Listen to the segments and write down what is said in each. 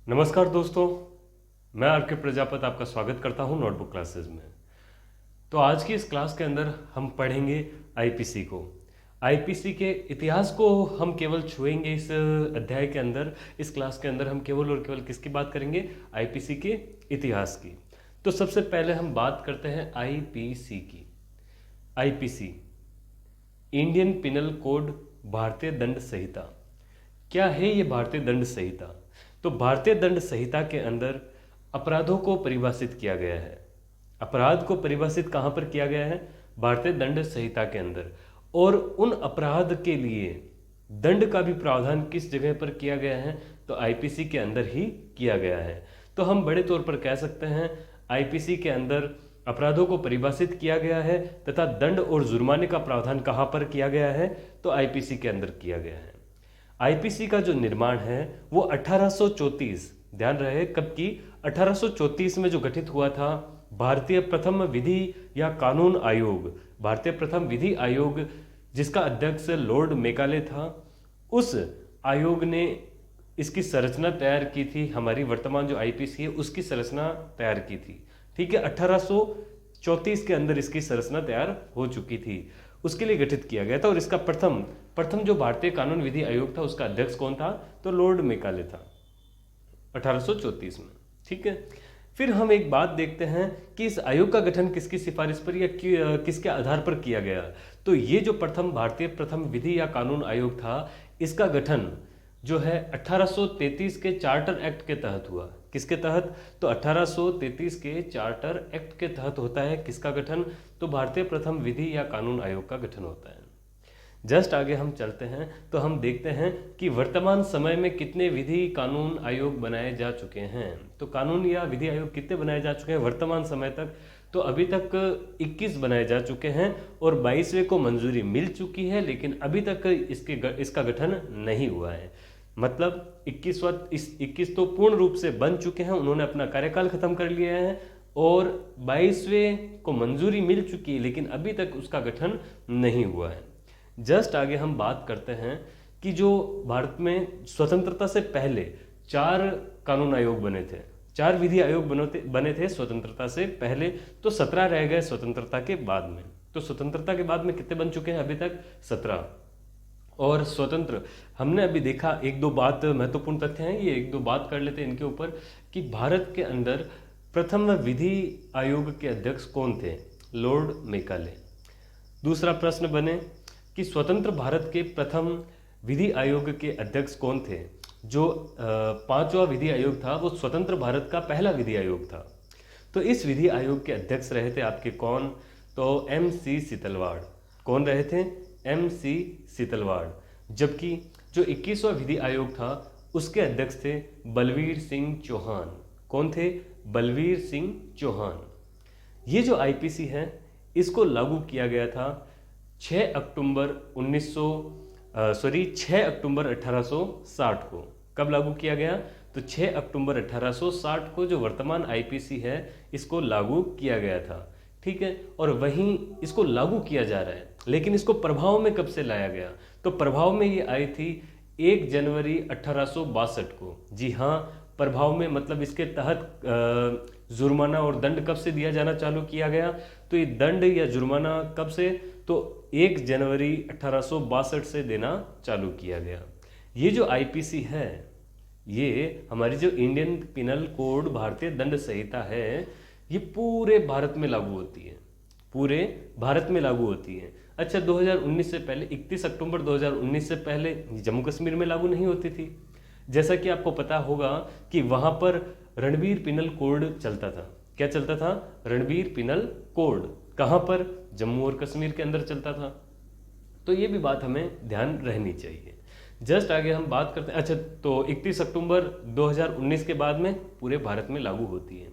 नमस्कार दोस्तों, मैं आर.के. प्रजापत आपका स्वागत करता हूं नोटबुक क्लासेस में। तो आज की इस क्लास के अंदर हम पढ़ेंगे आईपीसी को। आईपीसी के इतिहास को हम केवल छुएंगे इस अध्याय के अंदर। इस क्लास के अंदर हम केवल और केवल किसकी बात करेंगे? आईपीसी के इतिहास की। तो सबसे पहले हम बात करते हैं आईपीसी की। आईपीसी इंडियन पिनल कोड, भारतीय दंड संहिता। क्या है ये भारतीय दंड संहिता? तो भारतीय दंड संहिता के अंदर अपराधों को परिभाषित किया गया है। अपराध को परिभाषित कहाँ पर किया गया है? भारतीय दंड संहिता के अंदर। और उन अपराध के लिए दंड का भी प्रावधान किस जगह पर किया गया है? तो आईपीसी के अंदर ही किया गया है। तो हम बड़े तौर पर कह सकते हैं आईपीसी के अंदर अपराधों को परिभाषित किया गया है तथा दंड और जुर्माने का प्रावधान कहाँ पर किया गया है? तो आईपीसी के अंदर किया गया है। आईपीसी का जो निर्माण है वो 1834, ध्यान रहे कब की? 1834 में जो गठित हुआ था भारतीय प्रथम विधि या कानून आयोग। भारतीय प्रथम विधि आयोग जिसका अध्यक्ष लॉर्ड मेकाले था, उस आयोग ने इसकी संरचना तैयार की थी। हमारी वर्तमान जो आईपीसी है उसकी संरचना तैयार की थी। ठीक है, 1834 के अंदर इसकी संरचना तैयार हो चुकी थी, उसके लिए गठित किया गया था। और इसका प्रथम जो भारतीय कानून विधि आयोग था उसका अध्यक्ष कौन था? तो लॉर्ड मेकाले था 1834 में। ठीक है, फिर हम एक बात देखते हैं कि इस आयोग का गठन किसकी सिफारिश पर या किसके आधार पर किया गया। तो ये जो भारतीय प्रथम विधि या कानून आयोग था, इसका गठन जो है 1833 के चार्टर एक्ट के तहत हुआ। किसके तहत? तो 1833 के चार्टर एक्ट के तहत होता है किसका गठन? तो भारतीय प्रथम विधि या कानून आयोग का गठन होता है। जस्ट आगे हम चलते हैं तो हम देखते हैं कि वर्तमान समय में कितने विधि कानून आयोग बनाए जा चुके हैं। तो कानून या विधि आयोग कितने बनाए जा चुके हैं वर्तमान समय तक? तो अभी तक 21 बनाए जा चुके हैं और 22वें को मंजूरी मिल चुकी है, लेकिन अभी तक इसका गठन नहीं हुआ है। मतलब 21 तो पूर्ण रूप से बन चुके हैं, उन्होंने अपना कार्यकाल खत्म कर लिया है, और 22वें को मंजूरी मिल चुकी है, लेकिन अभी तक उसका गठन नहीं हुआ है। जस्ट आगे हम बात करते हैं कि जो भारत में स्वतंत्रता से पहले 4 कानून आयोग बने थे, 4 विधि आयोग बने थे स्वतंत्रता से पहले। तो 17 रह गए स्वतंत्रता के बाद में। तो स्वतंत्रता के बाद में कितने बन चुके हैं अभी तक? 17। और स्वतंत्र हमने अभी देखा, एक दो बात महत्वपूर्ण तथ्य हैं, ये एक दो बात कर लेते हैं इनके ऊपर कि भारत के अंदर प्रथम विधि आयोग के अध्यक्ष कौन थे? Lord Macaulay. दूसरा प्रश्न बने कि स्वतंत्र भारत के प्रथम विधि आयोग के अध्यक्ष कौन थे? जो 5वां विधि आयोग था वो स्वतंत्र भारत का पहला विधि आयोग था। तो इस विधि आयोग के अध्यक्ष रहे थे आपके कौन? तो MC सीतलवाड़। कौन रहे थे? MC सीतलवाड़। जबकि जो 21वां विधि आयोग था उसके अध्यक्ष थे बलवीर सिंह चौहान। कौन थे? बलवीर सिंह चौहान। ये जो आईपीसी है इसको लागू किया गया था 6 अक्टूबर 1860 को। कब लागू किया गया? तो 6 अक्टूबर 1860 को जो वर्तमान आईपीसी है इसको लागू किया गया था। ठीक है, और वहीं इसको लागू किया जा रहा है, लेकिन इसको प्रभाव में कब से लाया गया? तो प्रभाव में ये आई थी 1 जनवरी 1862 को। जी हाँ, प्रभाव में मतलब इसके तहत जुर्माना और दंड कब से दिया जाना चालू किया गया? तो ये दंड या जुर्माना कब से? तो 1 जनवरी 1862 से देना चालू किया गया। ये जो आईपीसी है, ये हमारी जो इंडियन पिनल कोड भारतीय दंड संहिता है, ये पूरे भारत में लागू होती है। पूरे भारत में लागू होती है। अच्छा, 2019 से पहले 31 अक्टूबर 2019 से पहले जम्मू कश्मीर में लागू नहीं होती थी। जैसा कि आपको पता होगा कि वहां पर रणबीर पिनल कोड चलता था। क्या चलता था? Ranbir penal code. कहां पर? जम्मू और कश्मीर के अंदर चलता था। तो ये भी बात हमें ध्यान रहनी चाहिए। जस्ट आगे हम बात करते हैं। अच्छा, तो 31 अक्टूबर 2019 के बाद में पूरे भारत में लागू होती है।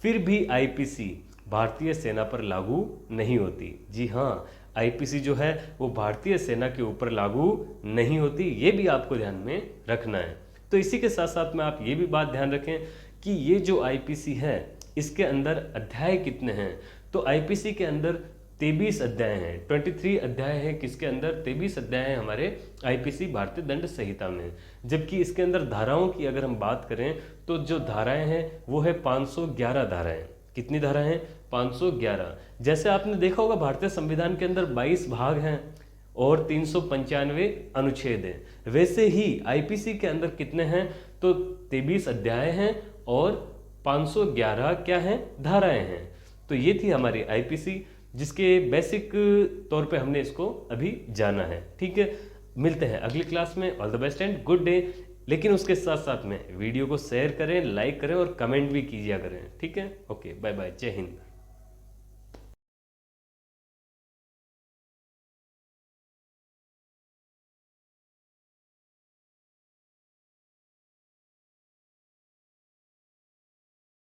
फिर भी आईपीसी भारतीय सेना पर लागू नहीं होती। जी हाँ, आईपीसी जो है वो भारतीय सेना के ऊपर लागू नहीं होती, ये भी आपको ध्यान में रखना है। तो इसी के साथ साथ में आप ये भी बात ध्यान रखें कि ये जो आईपीसी है इसके अंदर अध्याय कितने हैं? तो आईपीसी के अंदर 23 अध्याय हैं, 23 अध्याय हैं। किसके अंदर? 23 अध्याय हैं हमारे आईपीसी भारतीय दंड संहिता में। जबकि इसके अंदर धाराओं की अगर हम बात करें तो जो धाराएं हैं वो है 511 धाराएं। कितनी धाराएं हैं? 511। जैसे आपने देखा होगा भारतीय संविधान के अंदर 22 भाग हैं और 395 अनुच्छेद हैं, वैसे ही आईपीसी के अंदर कितने हैं? तो 23 अध्याय हैं और 511 क्या हैं? धाराएं हैं। तो ये थी हमारी आईपीसी, जिसके बेसिक तौर पे हमने इसको अभी जाना है। ठीक है, मिलते हैं अगली क्लास में। All the best and good day. लेकिन उसके साथ साथ में वीडियो को शेयर करें, लाइक करें और कमेंट भी कीजिए करें। ठीक है, ओके, बाय बाय, जय हिंद।